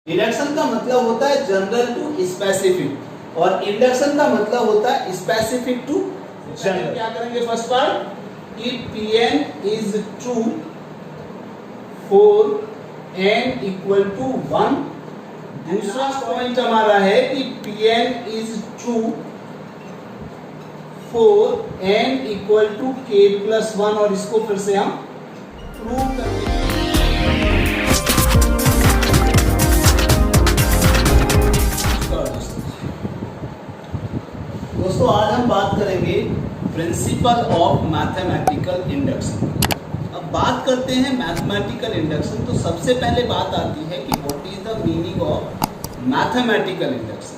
Deduction का मतलब होता है जनरल टू स्पेसिफिक और इंडक्शन का मतलब होता है स्पेसिफिक टू जनरल। क्या करेंगे first part, if Pn is true for n equal to 1। दूसरा पॉइंट हमारा है कि Pn is true for n equal to k plus 1 और इसको फिर से हम प्रूव करेंगे। दोस्तों आज हम बात करेंगे प्रिंसिपल ऑफ मैथमेटिकल इंडक्शन। अब बात करते हैं मैथमेटिकल इंडक्शन, तो सबसे पहले बात आती है कि what is the meaning of mathematical induction.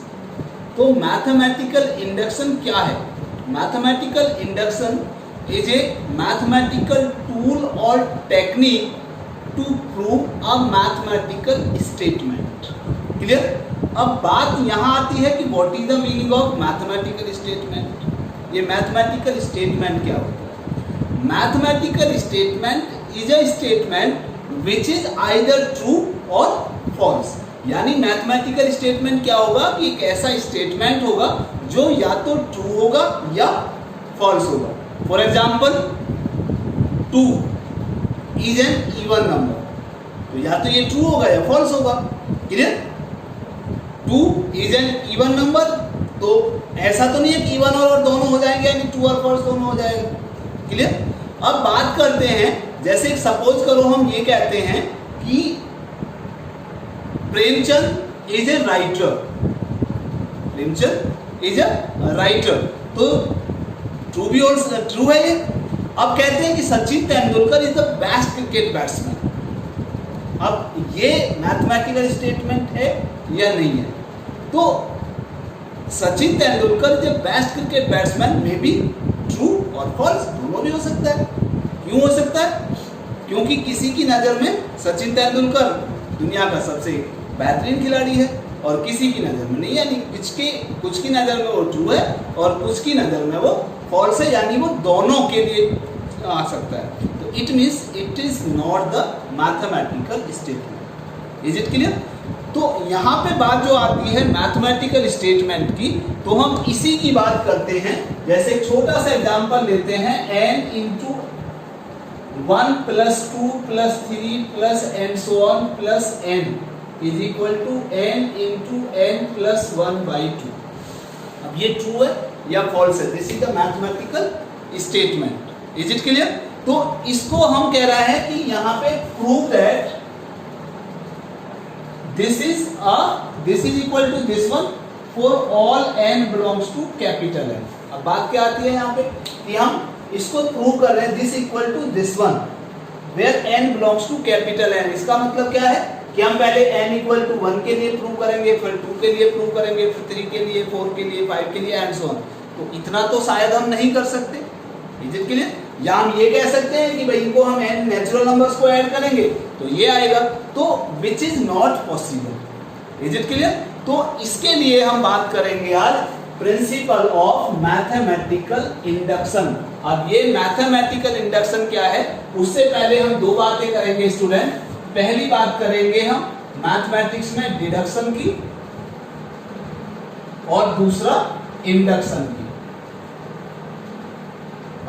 तो मैथमेटिकल इंडक्शन क्या है? Mathematical induction is a mathematical tool और technique to prove a mathematical statement. Clear? अब बात यहाँ आती है कि what is the meaning of mathematical statement. ये मैथमेटिकल स्टेटमेंट क्या होता है? Mathematical statement is a statement which is either true और फॉल्स। यानी मैथमेटिकल स्टेटमेंट क्या होगा कि एक ऐसा स्टेटमेंट होगा जो या तो ट्रू होगा या फॉल्स होगा। For example 2 is an even number, तो या तो ये ट्रू होगा या फॉल्स होगा। Clear? 2 is an even number, तो ऐसा तो नहीं है कि इवन और दोनों हो जाएंगे, यानी ट्रू और फॉल्स दोनों हो जाएगा। क्लियर? अब बात करते हैं, जैसे सपोज करो हम ये कहते हैं कि Premchand is a writer. Premchand is a writer, तो ट्रू भी और ट्रू है ये। अब कहते हैं कि Sachin Tendulkar is the best cricket batsman. अब ये मैथमेटिकल स्टेटमेंट है या नहीं है? तो Sachin Tendulkar is the best cricket batsman may be true और फॉल्स, दोनों भी हो सकता है। क्यों हो सकता है? क्योंकि किसी की नज़र में सचिन तेंदुलकर दुनिया का सबसे बेहतरीन खिलाड़ी है और किसी की नज़र में नहीं, यानी कुछ की नज़र में वो ट्रू है और कुछ की नज़र में वो फॉल्स है, यानी वो दोनों के लिए आ सकता है। तो it means it is not the mathematical statement. Is it clear? तो यहाँ पे बात जो आती है मैथमेटिकल स्टेटमेंट की, तो हम इसी की बात करते हैं। जैसे एक छोटा सा एग्जांपल लेते हैं, n into 1 plus 2 plus 3 plus and so on plus n is equal to n into n plus 1/2। अब ये ट्रू है या फॉल्स है? This is the mathematical statement. Is it clear? तो इसको हम कह रहे हैं कि यहाँ पे prove that this is equal to this one for all n belongs to capital N। अब बात क्या आती है यहाँ पे कि हम इसको प्रूव कर रहे हैं this equal to this one where n belongs to capital N। इसका मतलब क्या है कि हम पहले n इक्वल टू 1 के लिए प्रूव करेंगे, फिर 2 के लिए प्रूव करेंगे, फिर 3 के लिए, 4 के लिए, 5 के लिए एंड सो ऑन। तो इतना तो शायद हम नहीं कर सकते। Is it clear? या हम ये कह सकते हैं कि भाई इनको हम n नेचुरल नंबर्स को ऐड करेंगे तो ये आएगा, तो which is not possible. Is it clear? तो इसके लिए हम बात करेंगे आज प्रिंसिपल ऑफ मैथमेटिकल इंडक्शन। अब ये मैथमेटिकल इंडक्शन क्या है, उससे पहले हम दो बातें करेंगे स्टूडेंट। पहली बात करेंगे हम मैथमेटिक्स में डिडक्शन की और दूसरा इंडक्शन की।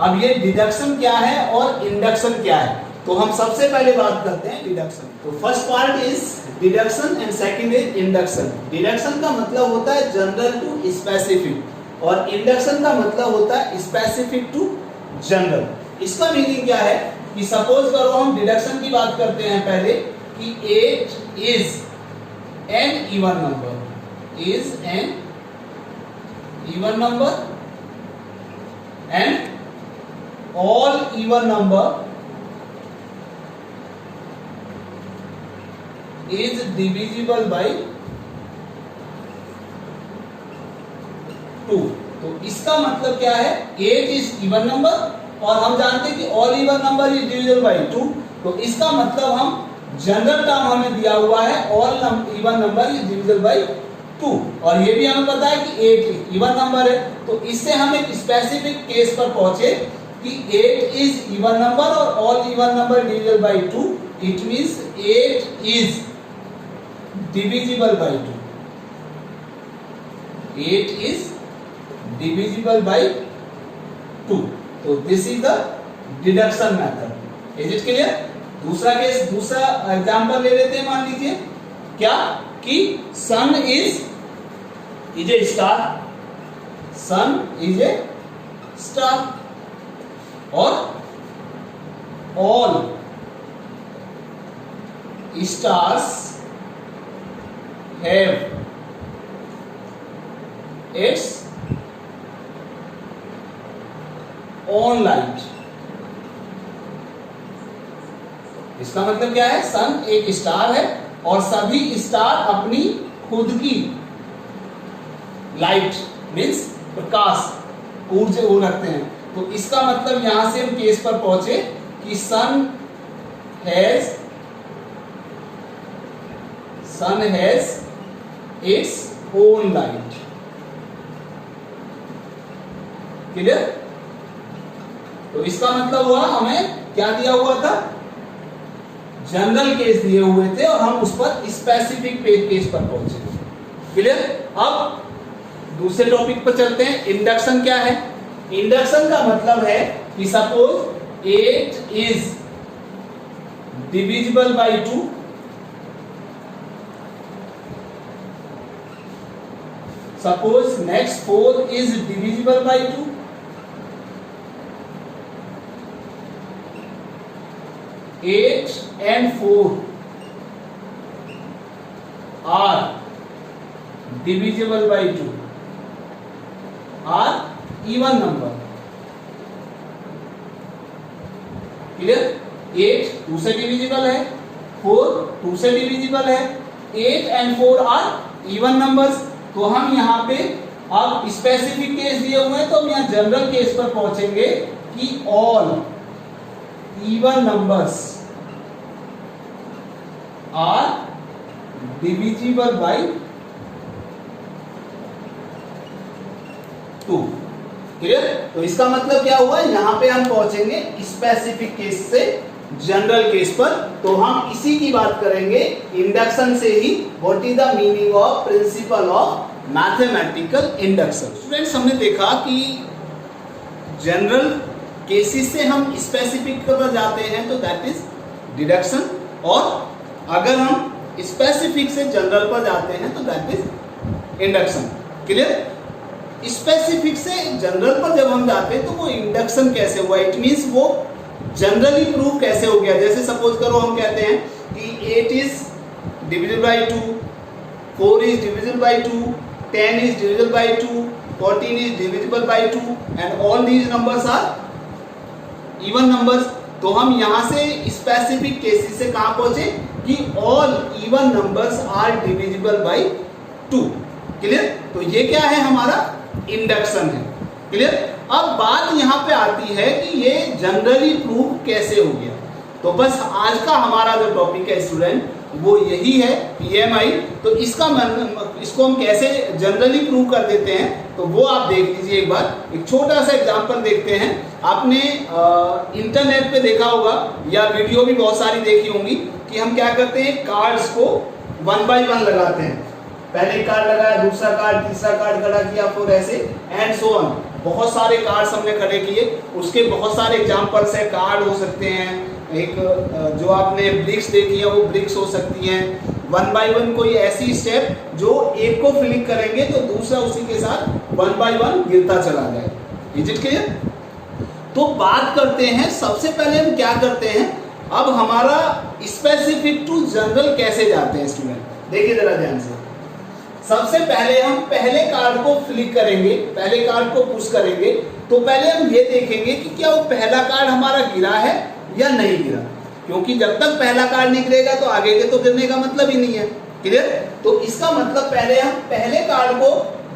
अब ये डिडक्शन क्या है और इंडक्शन क्या है, तो हम सबसे पहले बात करते हैं डिडक्शन। तो first part is deduction and second is induction. Deduction का मतलब होता है जनरल टू स्पेसिफिक और इंडक्शन का मतलब होता है स्पेसिफिक टू जनरल। इसका मीनिंग क्या है कि सपोज करो हम डिडक्शन की बात करते हैं पहले कि 8 is an even number, is an even number and all even number is divisible by 2। तो इसका मतलब क्या है, 8 इज इवन नंबर और हम जानते हैं कि all even number is divisible by 2। तो इसका मतलब हम जनरल टर्म हमें दिया हुआ है all even number is divisible by 2 और ये भी हमें पता है कि 8 इवन नंबर है। तो इससे हम एक स्पेसिफिक केस पर पहुंचे कि 8 इज इवन नंबर और all even number divisible by 2। It means 8 is divisible by 2. 8 is divisible by 2. तो this is the deduction method. Is it clear? दूसरा केस, दूसरा एग्जांपल ले लेते हैं. मान लीजिए क्या कि sun is a star. sun is a star और all stars have its own light. इसका मतलब क्या है? सन एक स्टार है और सभी स्टार अपनी खुद की लाइट मीन्स प्रकाश ऊर्जा वो रखते हैं. तो इसका मतलब यहां से हम केस पर पहुंचे कि sun has its own light. Clear? तो इसका मतलब हुआ हमें क्या दिया हुआ था? जनरल केस दिए हुए थे और हम उस पर स्पेसिफिक केस पर पहुंचे. क्लियर? अब दूसरे टॉपिक पर चलते हैं. इंडक्शन क्या है? इंडक्शन का मतलब है कि suppose 8 is divisible by 2. Suppose next 4 is divisible by 2. Eight and 4 are divisible by 2, are even number. Clear? 8 2 से डिविजिबल है, 4 2 से डिविजिबल है, 8 and 4 आर इवन नंबर्स. तो हम यहाँ पे अब स्पेसिफिक केस दिए हुए हैं तो हम यहाँ जनरल केस पर पहुंचेंगे कि all even numbers are divisible by 2. Clear? तो इसका मतलब क्या हुआ? यहां पे हम पहुंचेंगे स्पेसिफिक केस से जनरल केस पर. तो हम इसी की बात करेंगे इंडक्शन से ही. What is the meaning of principle of mathematical induction? Students, हमने देखा कि जनरल केसेस से हम स्पेसिफिक पर जाते हैं तो दैट इज डिडक्शन, और अगर हम स्पेसिफिक से जनरल पर जाते हैं तो that is induction. Clear? Specific से जनरल पर जब हम जाते हैं तो वो इंडक्शन कैसे हुआ? इट मींस वो जनरली प्रूव कैसे हो गया? जैसे सपोज करो हम कहते हैं कि 8 is divisible by 2, 4 is divisible by 2, 10 is divisible by 2, 14 is divisible by 2 and all these numbers are even numbers. तो हम यहां से स्पेसिफिक केसेस से कहां पहुंचे कि all even numbers are divisible by 2. Clear? तो ये क्या है? हमारा इंडक्शन है. क्लियर? अब बात यहां पे आती है कि ये जनरली प्रूव कैसे हो गया. तो बस आज का हमारा जो टॉपिक है स्टूडेंट वो यही है PMI. तो इसको हम कैसे जनरली प्रूव कर देते हैं तो वो आप देख लीजिए. एक बार एक छोटा सा एग्जांपल देखते हैं. आपने इंटरनेट पे देखा होगा या वीडियो भी बहुत सारी देखी होंगी कि हम क्या करते हैं, कार्ड्स को 1 by 1 लगाते हैं. पहले कार्ड लगाया, दूसरा कार्ड, तीसरा कार्ड खड़ा किया, फिर ऐसे एंड सो ऑन. बहुत सारे कार्ड्स हमने खड़े किए. उसके बहुत सारे एग्जांपल्स है. कार्ड हो सकते हैं, एक जो आपने ब्रिक्स देखी है वो ब्रिक्स हो सकती हैं. 1 by 1 कोई ऐसी स्टेप जो एक को फ्लिक करेंगे तो दूसरा उसी के साथ 1 by 1 गिरता चला जाए. Is it clear? तो बात करते हैं, सबसे पहले हम क्या करते हैं, अब हमारा स्पेसिफिक टू जनरल कैसे जाते हैं स्टूडेंट. देखिए जरा ध्यान से. सबसे पहले हम पहले कार्ड को फ्लिक करेंगे, पहले कार्ड को पुश करेंगे. तो पहले हम ये देखेंगे कि क्या वो पहला कार्ड हमारा गिरा है या नहीं गिरा, क्योंकि जब तक पहला कार्ड नहीं गिरेगा तो आगे के तो गिरने का मतलब ही नहीं है. क्लियर? तो इसका मतलब पहले हम पहले कार्ड को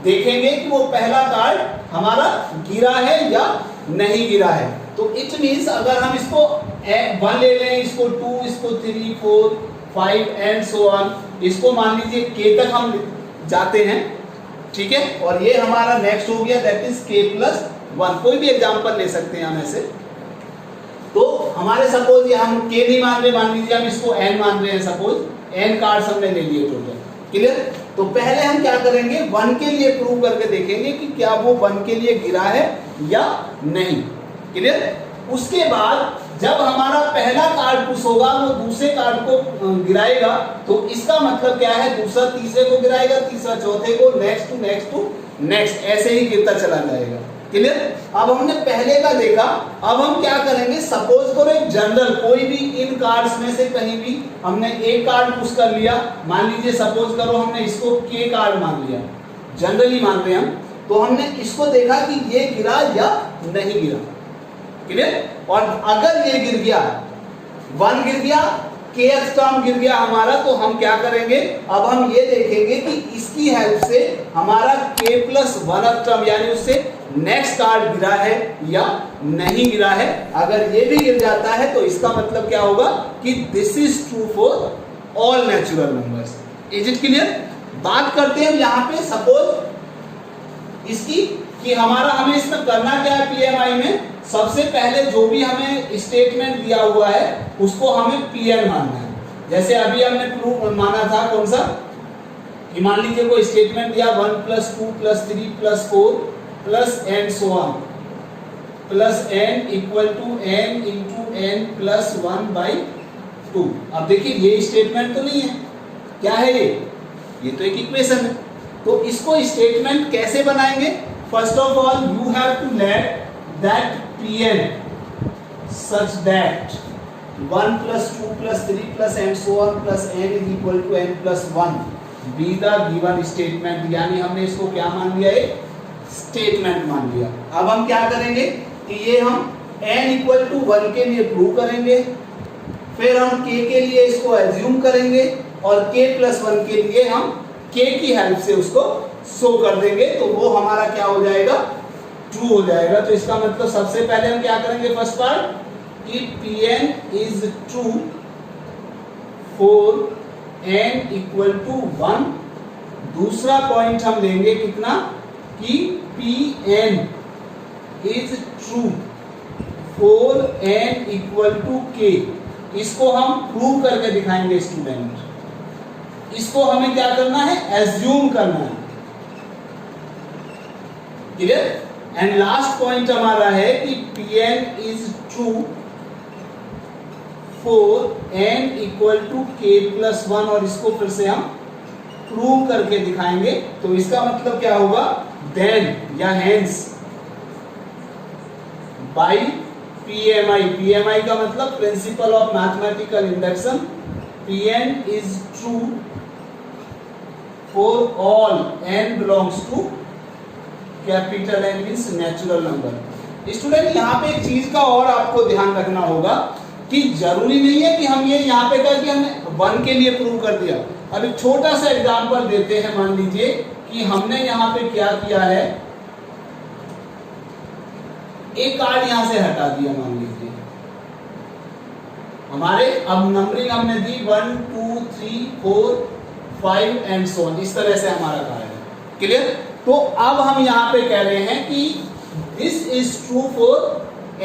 देखेंगे कि वो पहला कार्ड हमारा गिरा है या नहीं गिरा है. तो इट मीन्स अगर हम इसको 1 ले लें, इसको 2, इसको 3, 4, 5 एंड सो ऑन, इसको मान लीजिए k तक हम जाते हैं. ठीक है? और ये हमारा नेक्स्ट हो गया दैट इज k+1. कोई भी एग्जांपल ले सकते हैं हम ऐसे. तो हमारे सपोज ये हम k नहीं मान रहे, मान लीजिए हम इसको n मान रहे हैं सपोज. n कार्ड्स हमने ले लिए टोटल। क्लियर? तो पहले हम क्या करेंगे, 1 के लिए प्रूव करके देखेंगे कि क्या वो 1 के लिए गिरा है या नहीं। क्लियर? उसके बाद जब हमारा पहला कार्ड पुश होगा वो दूसरे कार्ड को गिराएगा, तो इसका मतलब क्या है, दूसरा तीसरे को गिराएगा, तीसरा चौथे को, next to next to next, ऐसे ही गिरता चला जाएगा। क्लियर? अब हमने पहले का देखा, अब हम क्या करेंगे, सपोज करो एक जनरल कोई भी इन कार्ड्स में से कहीं भी हमने एक कार्ड पुश कर लिया, मान लीजिए सपोज करो हमने इसको के कार्ड मान लिया, जनरली मान रहे हम, तो हमने इसको देखा कि ये गिरा या नहीं गिरा। क्लियर? और अगर ये गिर गया, 1 गिर गया, के टर्म गिर गया हमारा, तो हम क्या करेंगे, अब हम ये देखेंगे कि इसकी हेल्प से हमारा k प्लस 1 टर्म यानी उससे नेक्स्ट कार्ड गिरा है या नहीं गिरा है। अगर ये भी गिर जाता है तो इसका मतलब क्या होगा कि this is true for all natural numbers. Is it clear? बात करते हैं यहाँ पे सपोज इसकी कि हमारा हमें इसमें करना क्या है पीएमआई में। सबसे पहले जो भी हमें स्टेटमेंट दिया हुआ है उसको हमें पीएन मानना है। जैसे अभी हमने प्रूफ माना था कौन सा, कि मान लीजिए कोई स्टेटमेंट दिया 1 + 2 + 3 + 4 plus and so on plus n equal to n into n plus 1/2। अब देखिए ये स्टेटमेंट तो नहीं है, क्या है ये तो एक इक्वेशन है। तो इसको स्टेटमेंट कैसे बनाएंगे, first of all you have to let that pn such that 1 + 2 + 3 + and so on plus n is equal to n plus 1 be the given statement। यानी हमने इसको क्या मान लिया, एक स्टेटमेंट मान लिया। अब हम क्या करेंगे कि ये हम n = 1 के लिए प्रूव करेंगे, फिर हम k के लिए इसको एज्यूम करेंगे और k + 1 के लिए हम k की हेल्प से उसको शो कर देंगे, तो वो हमारा क्या हो जाएगा, ट्रू हो जाएगा। तो इसका मतलब सबसे पहले हम क्या करेंगे, फर्स्ट पार्ट कि Pn is true for n = 1। दूसरा पॉइंट हम लेंगे कितना, कि Pn is true for n = k। इसको हम प्रूव करके दिखाएंगे स्टूडेंट। इसको हमें क्या करना है, एज्यूम करना है। क्लियर? एंड लास्ट पॉइंट हमारा है कि Pn is true for n = k + 1 और इसको फिर से हम प्रूव करके दिखाएंगे। तो इसका मतलब क्या होगा, देन या हेंस बाय PMI। PMI का मतलब principle of mathematical induction. Pn is true for all n belongs to capital N means natural number. Student यहाँ पे एक चीज का और आपको ध्यान रखना होगा कि जरूरी नहीं है कि हम ये यहाँ पे कहा कि हमने 1 के लिए प्रूव कर दिया। अब एक छोटा सा एग्जांपल देते हैं। मान लीजिए कि हमने यहाँ पे क्या किया है, एक कार्ड यहाँ से हटा दिया, मान लीजिए हमारे, अब नंबरिंग हमने दी 1 2 3 4 5 एंड सो ऑन, इस तरह से हमारा कार्ड है। क्लियर? तो अब हम यहाँ पे कह रहे हैं कि this is true for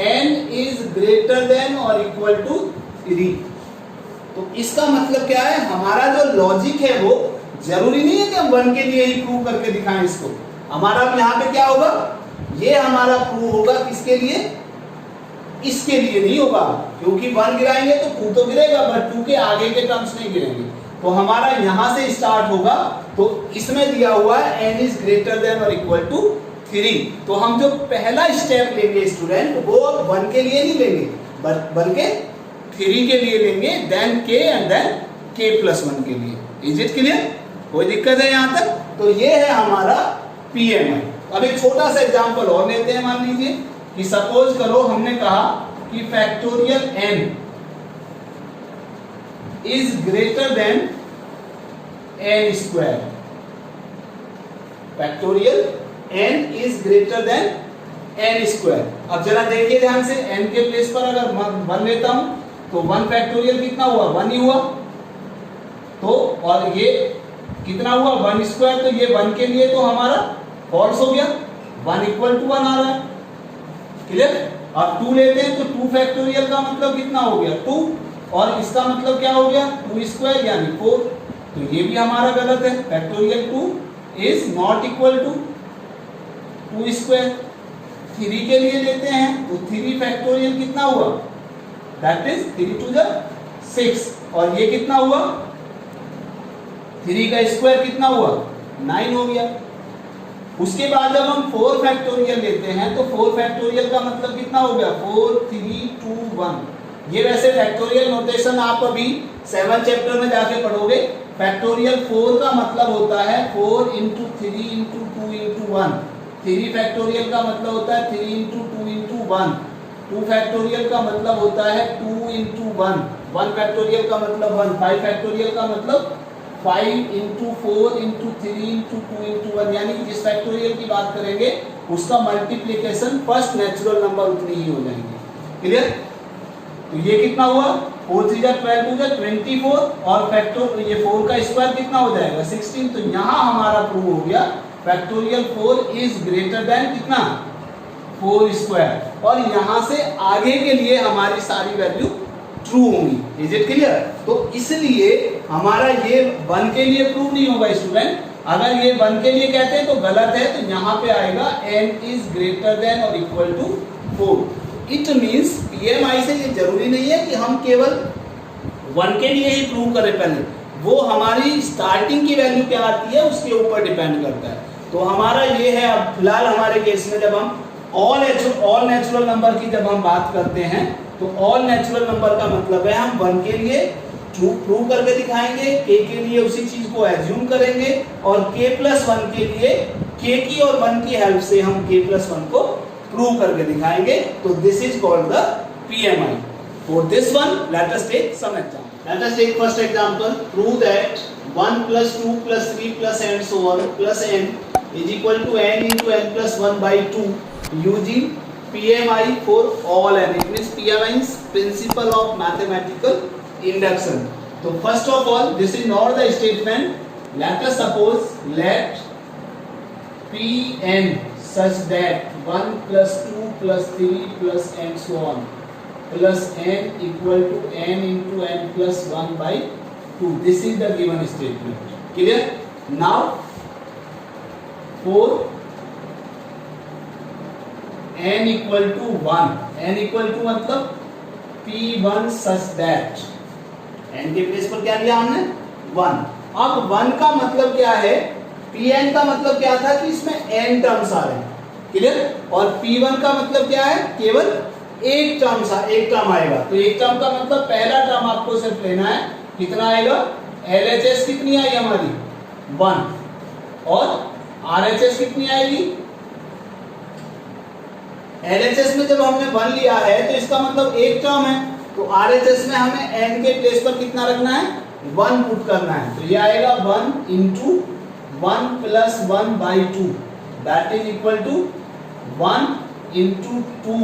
n is greater than और इक्वल टू 3। तो इसका मतलब क्या है, हमारा जो लॉजिक है वो जरूरी नहीं है कि हम 1 के लिए ही प्रूव करके दिखाएं इसको। हमारा यहाँ पे क्या होगा, ये हमारा प्रूव होगा किसके लिए, इसके लिए नहीं होगा, क्योंकि 1 गिराएंगे तो 2 तो गिरेगा बट 2 के आगे के टर्म्स नहीं गिरेंगे। तो हमारा यहां से स्टार्ट होगा, तो इसमें दिया हुआ है n इज ग्रेटर देन और इक्वल टू 3। तो हम जो पहला स्टेप लेंगे स्टूडेंट, वो 1 के लिए नहीं लेंगे बल्कि 3 के लिए लेंगे, then k and then k + 1 के लिए। Is it clear? कोई दिक्कत है यहां तक? तो ये है हमारा PMI। अब एक छोटा सा एग्जांपल और लेते हैं। मान लीजिए कि सपोज करो हमने कहा कि factorial n is greater then n²। Factorial n is greater then n²। अब जरा देखिए ध्यान से, n के प्लेस पर अगर 1 लेता हूं तो 1 फैक्टोरियल कितना हुआ, 1 ही हुआ। तो और ये कितना हुआ, 1²। तो ये 1 के लिए तो हमारा फॉल्स हो गया, 1 = 1 आ रहा है। क्लियर? अब 2 लेते हैं तो 2 फैक्टोरियल का मतलब कितना हो गया, 2। और इसका मतलब क्या हो गया 2 स्क्वायर यानी 4, तो ये भी हमारा गलत है। Factorial 2 is not equal to 2 square. 3 के लिए लेते हैं तो 3 फैक्टोरियल कितना हुआ, दैट इज 3 टू द 6, और ये कितना हुआ 3 का स्क्वायर कितना हुआ 9 हो गया। उसके बाद जब हम 4 फैक्टोरियल लेते हैं तो 4 फैक्टोरियल का मतलब कितना हो गया 4 3 2 1। ये वैसे फैक्टोरियल नोटेशन आप अभी 7 चैप्टर में जाके पढ़ोगे। फैक्टोरियल 4 का मतलब होता है 4 इंटू 3 इंटू 2 इंटू 1। 3 फैक्टोरियल का मतलब होता है 3 इंटू 2 इंटू 1। 2 फैक्टोरियल का मतलब होता है 2 इंटू 1। 1 फैक्टोरियल का मतलब 1। 5 फैक्टोरियल का मतलब 5 इंटू 4 इंटू 3 इंटू 2 इंटू 1, यानी जिस फैक्टोरियल की बात करेंगे उसका मल्टीप्लिकेशन फर्स्ट नेचुरल नंबर उतनी ही हो जाएंगे। क्लियर? तो ये कितना हुआ 4 3 जा 12 2 जा 24, और फैक्टर ये 4 का स्क्वायर कितना हो जाएगा 16। तो यहाँ हमारा प्रूव हो गया फैक्टोरियल 4 इज ग्रेटर देन कितना 4 स्क्वायर, और यहाँ से आगे के लिए हमारी सारी वैल्यू ट्रू होंगी। Is it clear? तो इसलिए हमारा ये 1 के लिए प्रूव नहीं होगा स्टूडेंट। अगर ये 1 के लिए कहते हैं तो गलत है, तो यहाँ पे आएगा n इज ग्रेटर देन और equal to 4। It means PMI से ये जरूरी नहीं है कि हम केवल 1 के लिए ही प्रूव करें, पहले वो हमारी स्टार्टिंग की वैल्यू क्या आती है उसके ऊपर डिपेंड करता है। तो हमारा ये है, अब फिलहाल हमारे केस में जब हम ऑल नेचुरल नंबर की जब हम बात करते हैं तो ऑल नेचुरल नंबर का मतलब है हम 1 के लिए प्रूव करके दिखाएंगे, k के लिए उसी चीज को एज्यूम करेंगे, और k+1 के लिए k की और 1 की हेल्प से हम k+1 को प्रूव करके दिखाएंगे। तो this is called the PMI। For this one let us take some example. Let us take first example. Prove that 1 + 2 + 3 + and so on plus n is equal to n into n+1/2 using PMI for all n. It means PMI is principle of mathematical induction. So first of all, this is not the statement. Let us suppose let Pn such that 1 + 2 + 3 + and so on plus n equal to n into n+1/2. This is the given statement. Clear? Now for n equal to 1, n equal to मतलब P1 such that, n के place पर क्या लिया हमने 1। अब 1 का मतलब क्या है, Pn का मतलब क्या था कि इसमें n टर्म्स आ रहे हैं। क्लियर? और P1 का मतलब क्या है, केवल एक टर्म आएगा। तो एक टर्म का मतलब पहला टर्म आपको सिर्फ लेना है, कितना आएगा LHS कितनी आई हमारी 1, और RHS कितनी आएगी। LHS में जब हमने 1 लिया है तो इसका मतलब एक टर्म है, तो RHS में हमें n के प्लेस पर कितना रखना है 1 पुट करना है। तो ये आएगा 1 into 1 + 1/2 that is equal to 1 into 2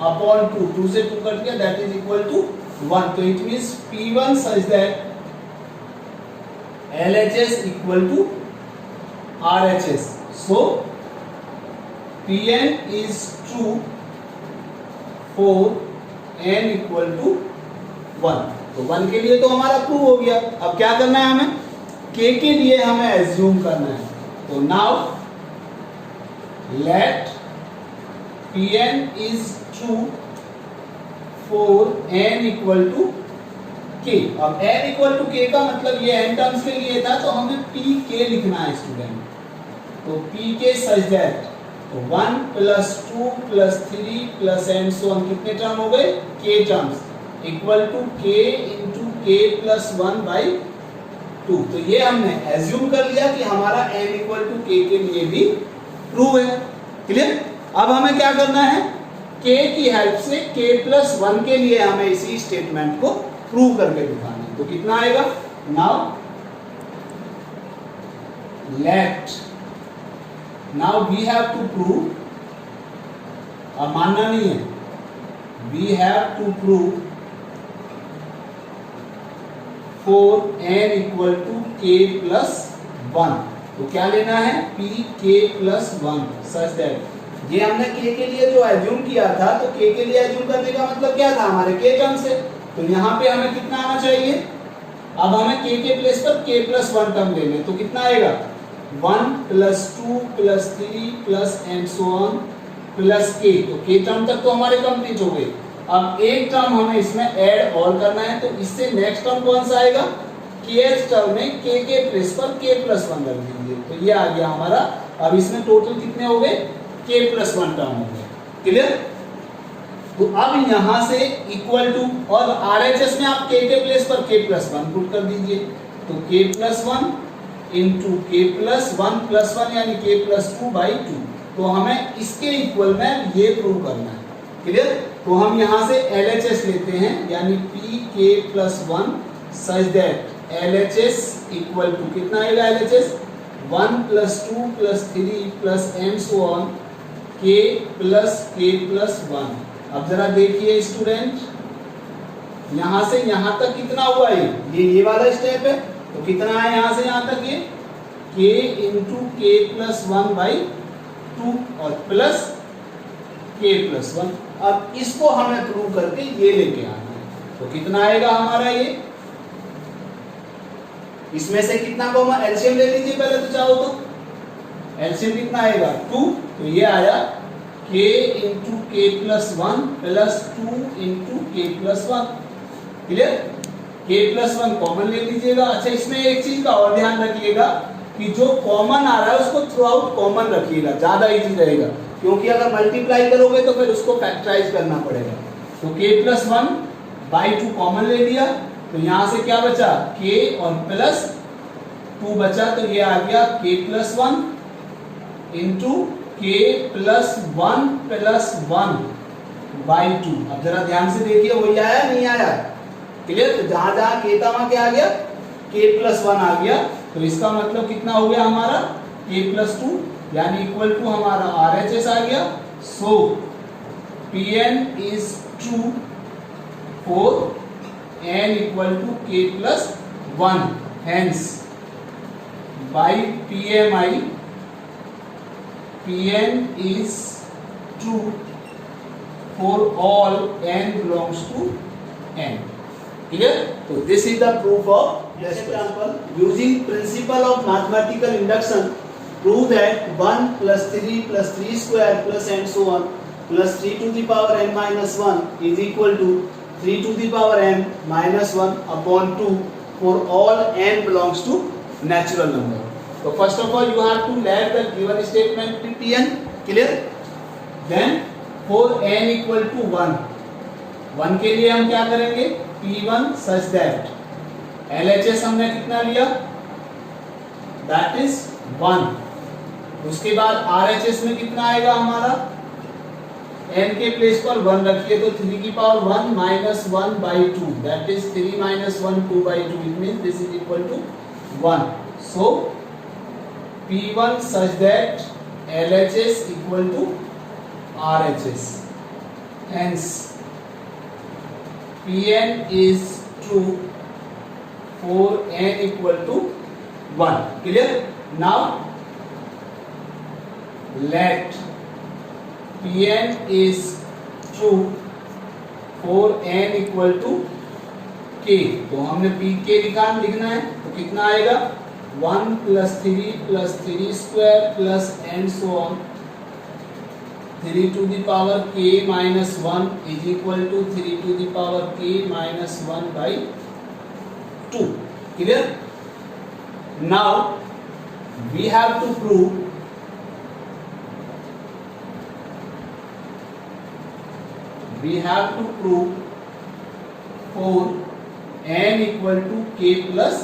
upon 2, 2 से 2 कट गया दैट इज इक्वल टू 1। तो it means P1 such that LHS equal to RHS. So Pn is true for n equal to 1. तो 1 के लिए तो हमारा प्रूव हो गया। अब क्या करना है हमें, k के लिए हमें एज्यूम करना है। तो now let Pn is true for n equal to k। अब n equal to k का मतलब ये n टर्म्स के लिए था, तो हमें pk लिखना है स्टूडेंट। तो pk such that 1 + 2 + 3 + and so on कितने टर्म हो गए k terms equal to k into k+1/2। तो ये हमने एज्यूम कर लिया कि हमारा n equal to k के लिए भी प्रूव है। क्लियर? अब हमें क्या करना है, k की हेल्प से k+1 के लिए हमें इसी स्टेटमेंट को प्रूव करके दिखाना है। तो कितना आएगा, now let Now we have to prove, अब मानना नहीं है, we have to prove for n equal to k+1। तो क्या लेना है pk+1 such that, ये हमने k के लिए जो एज्यूम किया था, तो k के लिए एज्यूम करने का मतलब क्या था, हमारे k टर्म से तो यहाँ पे हमें कितना आना चाहिए, अब हमें k के प्लेस पर k प्लस 1 टर्म ले लें, तो कितना आएगा 1 plus 2 plus 3 plus and so on plus k। तो k टर्म तक तो हमारे कंप्लीट हो गए। अब एक टर्म हमें इसमें ऐड और करना है, तो इससे नेक्स्ट टर्म कौन सा आएगा, kth टर्म में k के प्लेस पर k प्लस 1 रख दीजिए, तो ये आ गया हमारा। अब इसमें टोटल कितने हो गए, k प्लस 1 टर्म हो गए। क्लियर। तो अब यहां से इक्वल टू, और RHS में आप k के प्लेस पर k प्लस 1 पुट कर दीजिए, तो k plus 1 into k plus 1 यानी k प्लस 2/2। तो हमें इसके इक्वल में ये प्रूव करना है। क्लियर। तो हम यहां से LHS लेते हैं, यानी pk plus 1 such that LHS equal to कितना आएगा, LHS 1 plus 2 plus 3 plus and so on k plus 1। अब जरा देखिए स्टूडेंट, यहां से यहां तक कितना हुआ, ये वाला स्टेप है, तो कितना है यहां से यहां तक, ये k इंटू k प्लस 1/2 और प्लस k प्लस 1। अब इसको हमें प्रूव करके ये लेके आना है, तो कितना आएगा हमारा ये, इसमें से कितना को हम एलसीएम ले लीजिए पहले तो चाहो तो, एलसीएम कितना आएगा 2, तो ये आया k into k plus 1 plus 2 into k plus 1। Clear. k plus 1 common ले लीजिएगा। अच्छा, इसमें एक चीज का और ध्यान रखिएगा कि जो कॉमन आ रहा है उसको थ्रू आउट कॉमन रखिएगा, ज्यादा इजी रहेगा, क्योंकि अगर मल्टीप्लाई करोगे तो फिर उसको फैक्टराइज करना पड़ेगा। तो k प्लस 1/2 कॉमन ले लिया, तो यहां से क्या बचा, k और प्लस 2 बचा, तो ये आ गया k plus 1 into k plus 1/2। अब जरा ध्यान से देखिए, वही आया नहीं आया। क्लियर। तो जहां जहां k था वहां क्या आ गया, k प्लस 1 आ गया, तो इसका मतलब कितना हो गया हमारा k प्लस 2, यानी इक्वल टू हमारा RHS आ गया। So Pn is true for n equal to k plus 1, hence by PMI Pn is true for all n belongs to n. Clear? So this is the proof of this example. Using principle of mathematical induction, prove that 1 plus 3 plus 3 square plus and so on plus 3 to the power n minus 1 is equal to 3 to the power n minus 1 upon 2 for all n belongs to natural number. So first of all you have to let the given statement be Pn. Clear. Then for n equal to 1 के लिए हम क्या करेंगे, P1 such that LHS हमने कितना लिया, that is 1। उसके बाद RHS में कितना आएगा हमारा, n के प्लेस पर 1 रखिए, तो 3 की power 1 minus 1/2, that is 3 minus 1 2/2, it means this is equal to 1। So P1 such that LHS equal to RHS, hence Pn is true for n equal to 1. Clear? Now let Pn is true for n equal to k। तो हमने pk लिखना है, तो कितना आएगा 1 plus 3 plus 3 square plus and so on 3 to the power k minus 1 is equal to 3 to the power k minus 1/2. Clear? Now we have to prove for n equal to k plus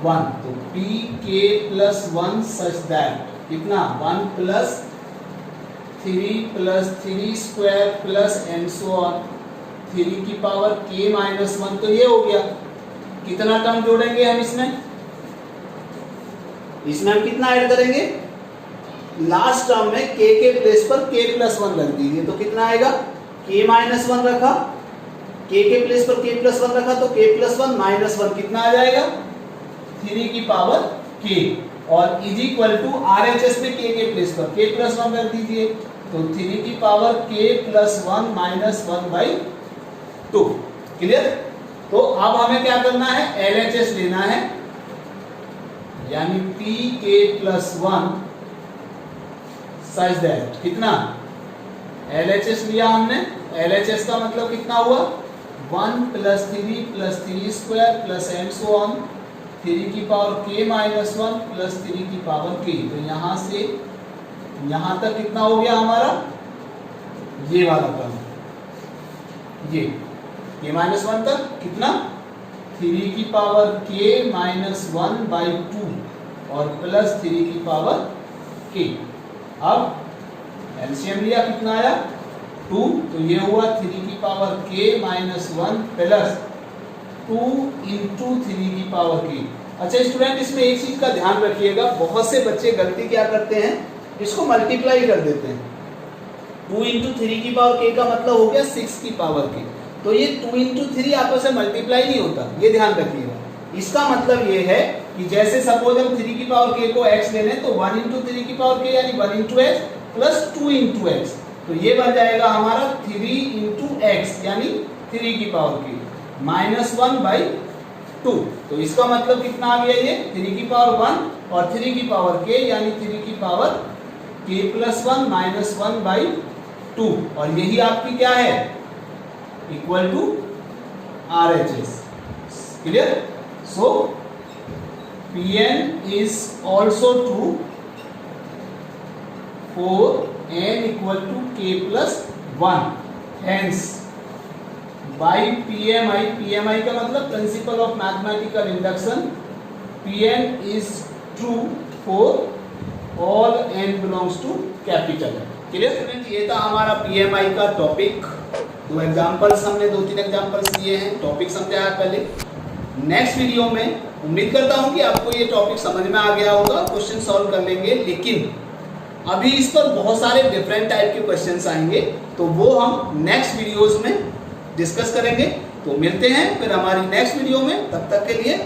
1, तो pk plus 1 such that कितना 1 plus 3 plus 3 square plus and so on 3 की power k minus 1। तो ये हो गया। कितना term जोड़ेंगे हम इसमें हम कितना ऐड करेंगे, लास्ट टर्म में k के प्लेस पर k प्लस 1 रख दीजिए, तो कितना आएगा, k माइनस 1 रखा, k के प्लेस पर k प्लस 1 रखा, तो k प्लस 1 माइनस 1 कितना आ जाएगा 3 की पावर k, और इज इक्वल टू RHS में k के प्लेस पर k प्लस 1 रख दीजिए, तो 3 की power k plus 1 minus 1/2। Clear. तो अब हमें क्या करना है, LHS लेना है, यानी pk+1 सच दैट कितना LHS लिया हमने। LHS का मतलब कितना हुआ 1 + 3 + 3² + and so on 3 की पावर k - 1 + 3 की पावर k। तो यहां से यहां तक कितना हो गया हमारा, ये वाला टर्म, ये k - 1 तक कितना 3 की पावर k - 1/2 और प्लस 3 की पावर k। अब एलसीएम लिया, कितना आया 2, तो ये हुआ 3 की पावर k - 1 प्लस 2 × 3 की पावर k। अच्छा स्टूडेंट, इसमें एक चीज का ध्यान रखिएगा, बहुत से बच्चे गलती क्या करते हैं, इसको मल्टीप्लाई कर देते हैं। 2 × 3 की पावर k का मतलब हो गया 6 की पावर k। तो ये 2 × 3 आपस में मल्टीप्लाई नहीं होता, ये ध्यान रखिएगा। इसका मतलब ये है कि जैसे सपोज हम 3 की पावर k को x ले लें, तो 1 × 3 की पावर k यानी 1 × x प्लस 2 × x, तो ये बन जाएगा हमारा 3 × x यानी 3 की पावर k -1/2। तो इसका मतलब कितना आ गया, ये 3 की पावर 1 और 3 की पावर k यानी 3 की पावर k+1 -1/2, और यही आपकी क्या है, equal to RHS। Clear? So Pn is also true for n equal to k+1, hence by PMI का मतलब principle of mathematical induction, Pn is true for all n belongs to capital। Clear student? ये था हमारा PMI का topic. 2 examples हमने 2-3 examples दिए हैं, topic समझा है पहले। नेक्स्ट वीडियो में उम्मीद करता हूं कि आपको ये टॉपिक समझ में आ गया होगा, क्वेश्चन सॉल्व कर लेंगे, लेकिन अभी इस पर बहुत सारे डिफरेंट टाइप के क्वेश्चंस आएंगे, तो वो हम नेक्स्ट वीडियोस में डिस्कस करेंगे। तो मिलते हैं फिर हमारी नेक्स्ट वीडियो में, तब तक के लिए